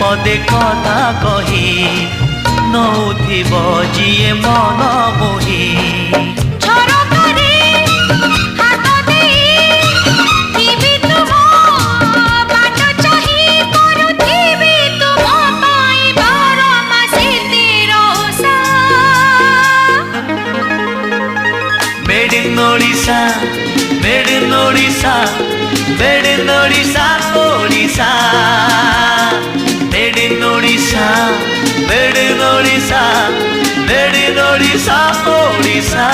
पदे कथा कही नौथिब जिए मन मोही Made in Odisha, made in Odisha, made in Odisha, Odisha. Made in Odisha, made in Odisha, made in Odisha, Odisha.